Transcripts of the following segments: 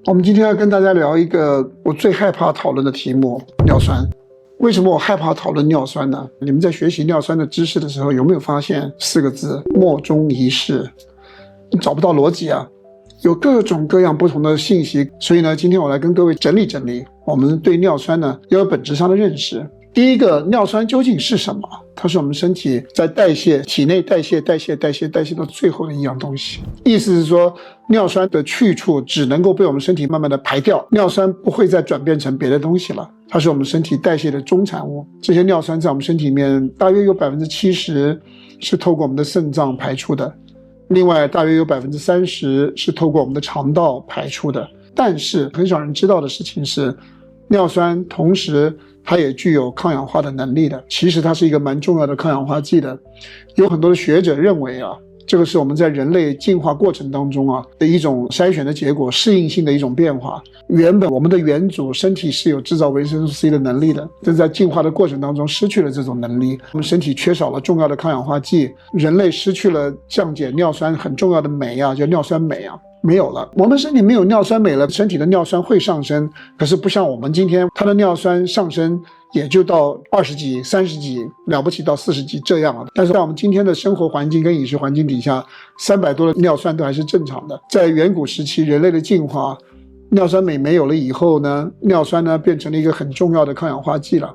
我们今天要跟大家聊一个我最害怕讨论的题目——尿酸。为什么我害怕讨论尿酸呢？你们在学习尿酸的知识的时候，有没有发现4个字：莫衷一是？你找不到逻辑啊，有各种各样不同的信息。所以呢，今天我来跟各位整理整理，我们对尿酸呢要有本质上的认识。第一个，尿酸究竟是什么？它是我们身体在体内代谢到最后的一样东西。意思是说，尿酸的去处只能够被我们身体慢慢的排掉，尿酸不会再转变成别的东西了，它是我们身体代谢的终产物。这些尿酸在我们身体里面大约有70%是透过我们的肾脏排出的，另外大约有30%是透过我们的肠道排出的。但是很少人知道的事情是，尿酸同时它也具有抗氧化的能力的，其实它是一个蛮重要的抗氧化剂的。有很多的学者认为这个是我们在人类进化过程当中的一种筛选的结果，适应性的一种变化。原本我们的元祖身体是有制造维生素 C 的能力的，但在进化的过程当中失去了这种能力，我们身体缺少了重要的抗氧化剂，人类失去了降解尿酸很重要的酶叫尿酸酶没有了。我们身体没有尿酸酶了，身体的尿酸会上升，可是不像我们今天，它的尿酸上升也就到20几、30几，了不起到40几这样了。但是在我们今天的生活环境跟饮食环境底下，300多的尿酸都还是正常的。在远古时期，人类的进化，尿酸酶没有了以后呢，尿酸呢变成了一个很重要的抗氧化剂了。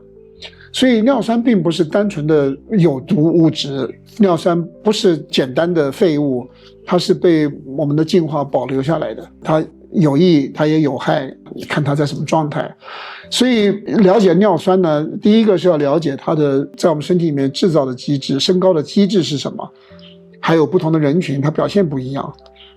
所以尿酸并不是单纯的有毒物质，尿酸不是简单的废物，它是被我们的进化保留下来的，它有益它也有害，看它在什么状态。所以了解尿酸呢，第一个是要了解它的在我们身体里面制造的机制，升高的机制是什么，还有不同的人群它表现不一样，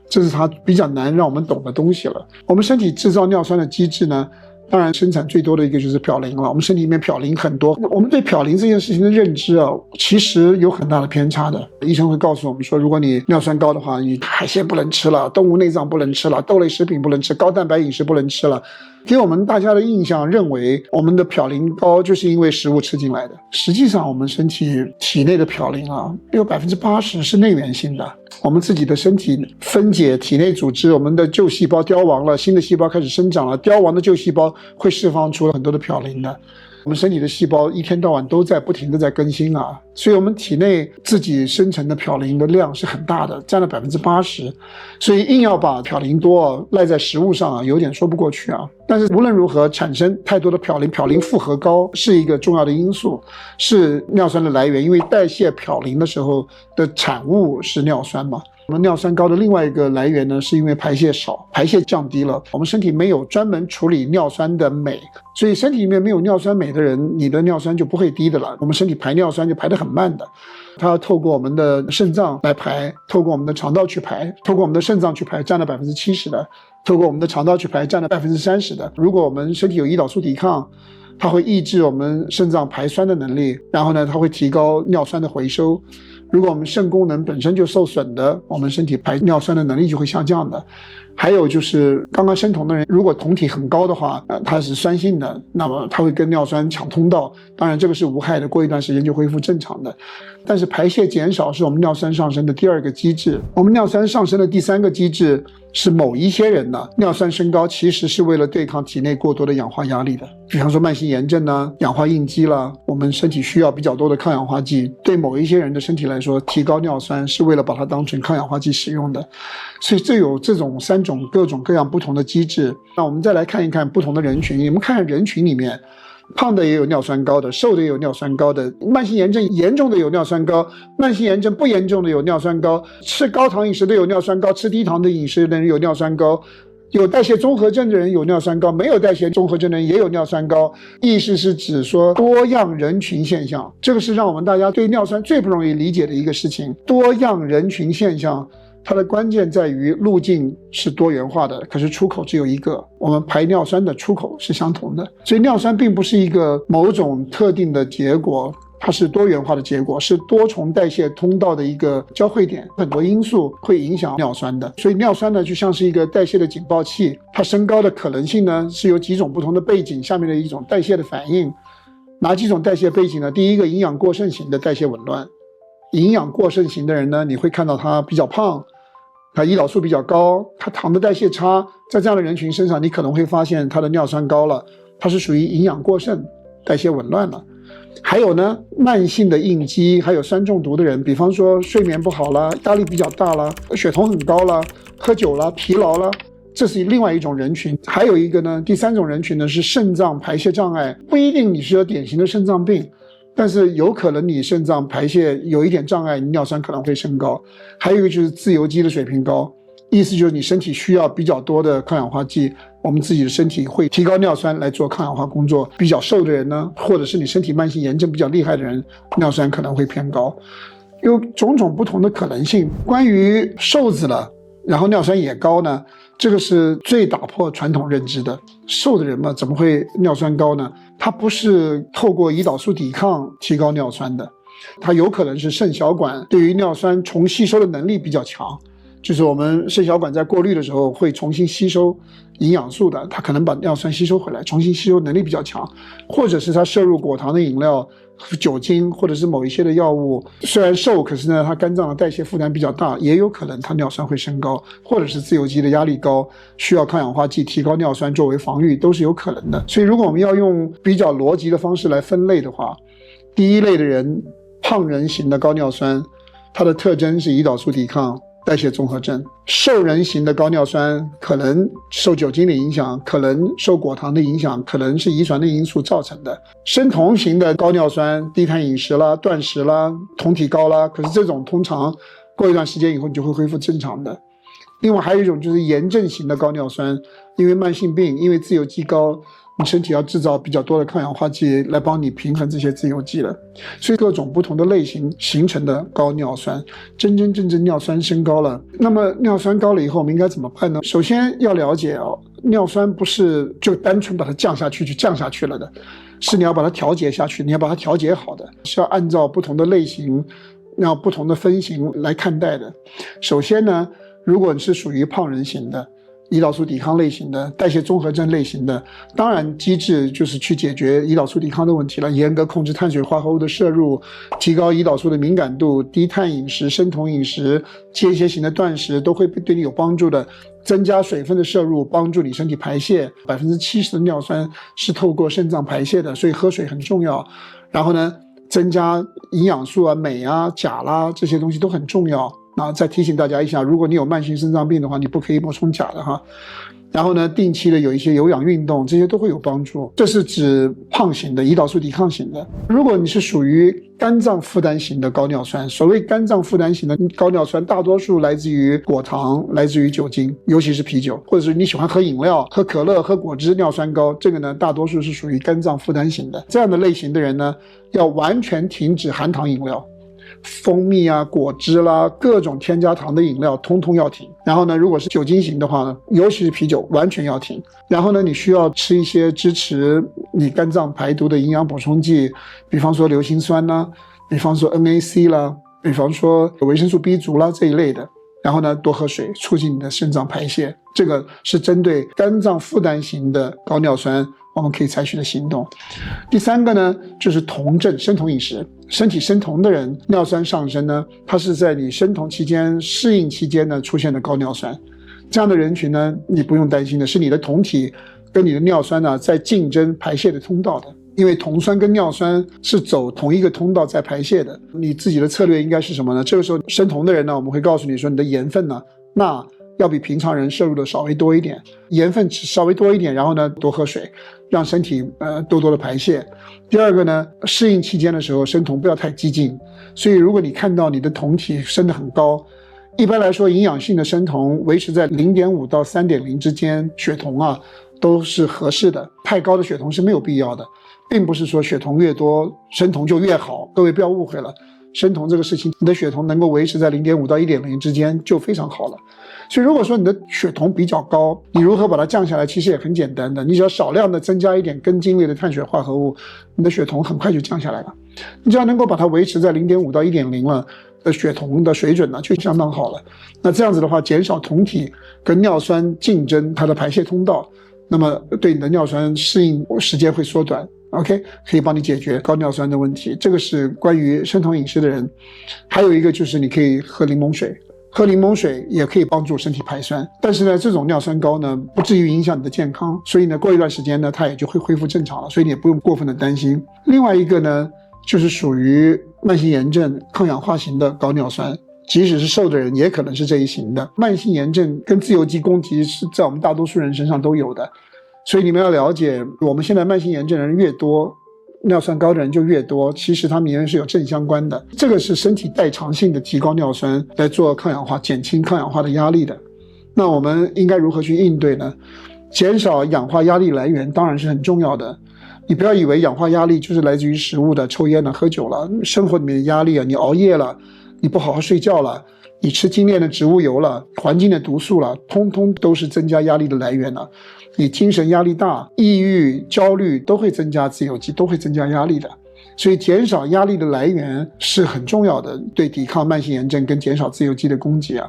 这是它比较难让我们懂的东西了。我们身体制造尿酸的机制呢，当然生产最多的一个就是嘌呤了，我们身体里面嘌呤很多。我们对嘌呤这件事情的认知其实有很大的偏差的。医生会告诉我们说，如果你尿酸高的话，你海鲜不能吃了，动物内脏不能吃了，豆类食品不能吃，高蛋白饮食不能吃了。给我们大家的印象认为我们的嘌呤高就是因为食物吃进来的，实际上我们身体内的嘌呤有80%是内源性的。我们自己的身体分解体内组织，我们的旧细胞凋亡了，新的细胞开始生长了，凋亡的旧细胞会释放出很多的嘌呤的。我们身体的细胞一天到晚都在不停的在更新所以我们体内自己生成的嘌呤的量是很大的，占了80%。所以硬要把嘌呤多赖在食物上有点说不过去但是无论如何，产生太多的嘌呤负荷高是一个重要的因素，是尿酸的来源，因为代谢嘌呤的时候的产物是尿酸嘛。我们尿酸高的另外一个来源呢，是因为排泄少，排泄降低了，我们身体没有专门处理尿酸的酶，所以身体里面没有尿酸酶的人，你的尿酸就不会低的了。我们身体排尿酸就排得很慢的，它要透过我们的肾脏来排，透过我们的肠道去排，透过我们的肾脏去排，占了70%的，透过我们的肠道去排，占了30%的。如果我们身体有胰岛素抵抗，它会抑制我们肾脏排酸的能力，然后呢，它会提高尿酸的回收。如果我们肾功能本身就受损的，我们身体排尿酸的能力就会下降的。还有就是刚刚生酮的人，如果酮体很高的话，它是酸性的，那么它会跟尿酸抢通道，当然这个是无害的，过一段时间就恢复正常的。但是排泄减少是我们尿酸上升的第2个机制。我们尿酸上升的第3个机制是某一些人尿酸升高其实是为了对抗体内过多的氧化压力的，比方说慢性炎症氧化应激啦，我们身体需要比较多的抗氧化剂，对某一些人的身体来说，提高尿酸是为了把它当成抗氧化剂使用的。所以这有这种3种各种各样不同的机制。那我们再来看一看不同的人群，你们看人群里面，胖的也有尿酸高的，瘦的也有尿酸高的，慢性炎症严重的有尿酸高，慢性炎症不严重的有尿酸高，吃高糖饮食的有尿酸高，吃低糖的饮食的人有尿酸高，有代谢综合症的人有尿酸高，没有代谢综合症的人也有尿酸高。意思是指说多样人群现象，这个是让我们大家对尿酸最不容易理解的一个事情。多样人群现象它的关键在于路径是多元化的，可是出口只有一个，我们排尿酸的出口是相同的。所以尿酸并不是一个某种特定的结果，它是多元化的结果，是多重代谢通道的一个交汇点，很多因素会影响尿酸的。所以尿酸呢就像是一个代谢的警报器，它升高的可能性呢是有几种不同的背景下面的一种代谢的反应。哪几种代谢背景呢？第一个，营养过剩型的代谢紊乱。营养过剩型的人呢，你会看到他比较胖，他胰岛素比较高，他糖的代谢差，在这样的人群身上，你可能会发现他的尿酸高了，他是属于营养过剩，代谢紊乱了。还有呢，慢性的应激，还有酸中毒的人，比方说睡眠不好啦，压力比较大啦，血糖很高啦，喝酒啦，疲劳啦，这是另外一种人群。还有一个呢，第三种人群呢是肾脏排泄障碍，不一定你是有典型的肾脏病，但是有可能你肾脏排泄有一点障碍，你尿酸可能会升高。还有一个就是自由基的水平高，意思就是你身体需要比较多的抗氧化剂，我们自己的身体会提高尿酸来做抗氧化工作。比较瘦的人呢，或者是你身体慢性炎症比较厉害的人，尿酸可能会偏高，有种种不同的可能性。关于瘦子了，然后尿酸也高呢，这个是最打破传统认知的。瘦的人嘛，怎么会尿酸高呢？它不是透过胰岛素抵抗提高尿酸的，它有可能是肾小管对于尿酸重吸收的能力比较强，就是我们肾小管在过滤的时候会重新吸收营养素的，它可能把尿酸吸收回来，重新吸收能力比较强。或者是它摄入果糖的饮料、酒精或者是某一些的药物，虽然瘦，可是呢它肝脏的代谢负担比较大，也有可能它尿酸会升高。或者是自由基的压力高，需要抗氧化剂提高尿酸作为防御，都是有可能的。所以如果我们要用比较逻辑的方式来分类的话，第一类的人，胖人型的高尿酸，它的特征是胰岛素抵抗、代谢综合症。瘦人型的高尿酸可能受酒精的影响，可能受果糖的影响，可能是遗传的因素造成的。生酮型的高尿酸，低碳饮食啦、断食啦、酮体高啦，可是这种通常过一段时间以后你就会恢复正常的。另外还有一种就是炎症型的高尿酸，因为慢性病，因为自由基高，你身体要制造比较多的抗氧化剂来帮你平衡这些自由基了。所以各种不同的类型形成的高尿酸，真正尿酸升高了，那么尿酸高了以后我们应该怎么办呢？首先要了解尿酸不是就单纯把它降下去就降下去了的，是你要把它调节下去，你要把它调节好的，是要按照不同的类型，要不同的分型来看待的。首先呢，如果你是属于胖人型的、胰岛素抵抗类型的、代谢综合症类型的，当然机制就是去解决胰岛素抵抗的问题了，严格控制碳水化合物的摄入，提高胰岛素的敏感度，低碳饮食、生酮饮食、间歇型的断食都会对你有帮助的。增加水分的摄入，帮助你身体排泄。70%的尿酸是透过肾脏排泄的，所以喝水很重要。然后呢，增加营养素啊、镁啊、钾啦，这些东西都很重要。再提醒大家一下，如果你有慢性肾脏病的话，你不可以补充钾的哈。然后呢，定期的有一些有氧运动，这些都会有帮助。这是指胖型的、胰岛素抵抗型的。如果你是属于肝脏负担型的高尿酸，所谓肝脏负担型的高尿酸，大多数来自于果糖，来自于酒精，尤其是啤酒，或者是你喜欢喝饮料、喝可乐、喝果汁，尿酸高，这个呢，大多数是属于肝脏负担型的。这样的类型的人呢，要完全停止含糖饮料。蜂蜜啊、果汁啦，各种添加糖的饮料通通要停。然后呢，如果是酒精型的话呢，尤其是啤酒，完全要停。然后呢，你需要吃一些支持你肝脏排毒的营养补充剂，比方说硫氰酸啦，比方说 NAC 啦，比方说维生素 B 族啦这一类的。然后呢，多喝水，促进你的肾脏排泄。这个是针对肝脏负担型的高尿酸我们可以采取的行动。第三个呢，就是酮症，生酮饮食。身体生酮的人尿酸上升呢，它是在你生酮期间、适应期间呢出现的高尿酸。这样的人群呢，你不用担心的是你的酮体跟你的尿酸呢在竞争排泄的通道的，因为酮酸跟尿酸是走同一个通道在排泄的。你自己的策略应该是什么呢？这个时候生酮的人呢，我们会告诉你说，你的盐分呢，钠要比平常人摄入的稍微多一点，盐分稍微多一点，然后呢多喝水，让身体多的排泄。第二个呢，适应期间的时候生酮不要太激进，所以如果你看到你的酮体升得很高，一般来说营养性的生酮维持在 0.5 到 3.0 之间，血酮啊都是合适的，太高的血酮是没有必要的，并不是说血酮越多生酮就越好，各位不要误会了。生酮这个事情，你的血酮能够维持在 0.5 到 1.0 之间就非常好了。所以如果说你的血酮比较高，你如何把它降下来，其实也很简单的，你只要少量的增加一点根茎类的碳水化合物，你的血酮很快就降下来了。你只要能够把它维持在 0.5 到 1.0 了的血酮的水准呢，就相当好了。那这样子的话，减少酮体跟尿酸竞争它的排泄通道，那么对你的尿酸适应时间会缩短。OK， 可以帮你解决高尿酸的问题。这个是关于生酮饮食的人。还有一个就是你可以喝柠檬水，喝柠檬水也可以帮助身体排酸，但是呢，这种尿酸高呢，不至于影响你的健康，所以呢，过一段时间呢，它也就会恢复正常了，所以你也不用过分的担心。另外一个呢，就是属于慢性炎症抗氧化型的高尿酸，即使是瘦的人也可能是这一型的。慢性炎症跟自由基攻击是在我们大多数人身上都有的，所以你们要了解，我们现在慢性炎症的人越多，尿酸高的人就越多，其实它们也是有正相关的。这个是身体代偿性的提高尿酸来做抗氧化，减轻抗氧化的压力的。那我们应该如何去应对呢？减少氧化压力来源当然是很重要的。你不要以为氧化压力就是来自于食物的、抽烟了、喝酒了，生活里面的压力啊，你熬夜了，你不好好睡觉了，你吃精炼的植物油了，环境的毒素了，通通都是增加压力的来源了。你精神压力大，抑郁、焦虑都会增加自由基，都会增加压力的。所以减少压力的来源是很重要的，对抵抗慢性炎症跟减少自由基的攻击啊。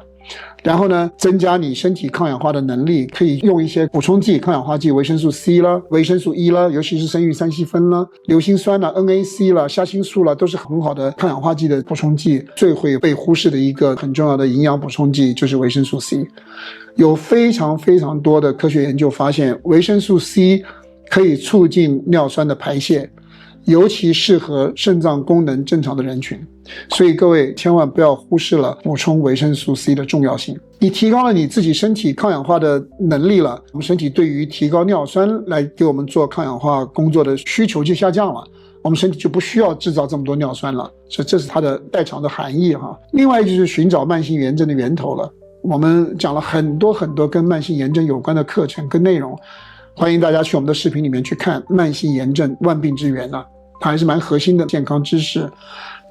然后呢，增加你身体抗氧化的能力，可以用一些补充剂、抗氧化剂，维生素 C 啦、维生素 E 啦，尤其是生育三烯酚啦、硫辛酸啦、NAC 啦、虾青素啦，都是很好的抗氧化剂的补充剂。最会被忽视的一个很重要的营养补充剂就是维生素 C。有非常非常多的科学研究发现，维生素 C 可以促进尿酸的排泄，尤其适合肾脏功能正常的人群。所以各位千万不要忽视了补充维生素 C 的重要性。你提高了你自己身体抗氧化的能力了，我们身体对于提高尿酸来给我们做抗氧化工作的需求就下降了，我们身体就不需要制造这么多尿酸了，所以这是它的代偿的含义哈。另外就是寻找慢性炎症的源头了。我们讲了很多很多跟慢性炎症有关的课程跟内容，欢迎大家去我们的视频里面去看慢性炎症万病之源啊，它还是蛮核心的健康知识。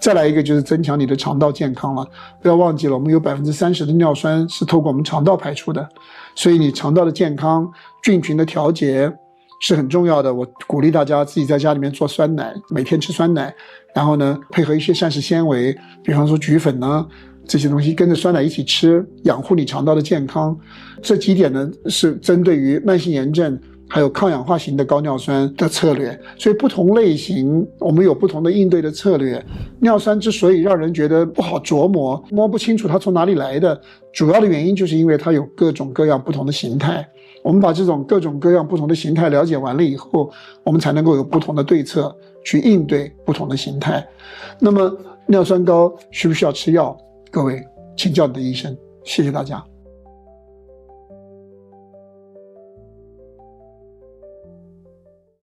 再来一个就是增强你的肠道健康了，不要忘记了，我们有 30% 的尿酸是透过我们肠道排出的，所以你肠道的健康、菌群的调节是很重要的。我鼓励大家自己在家里面做酸奶，每天吃酸奶，然后呢配合一些膳食纤维，比方说菊粉呢，这些东西跟着酸奶一起吃，养护你肠道的健康。这几点呢是针对于慢性炎症还有抗氧化型的高尿酸的策略，所以不同类型我们有不同的应对的策略。尿酸之所以让人觉得不好琢磨，摸不清楚它从哪里来的，主要的原因就是因为它有各种各样不同的形态。我们把这种各种各样不同的形态了解完了以后，我们才能够有不同的对策去应对不同的形态。那么尿酸高需不需要吃药？各位请教你的医生。谢谢大家。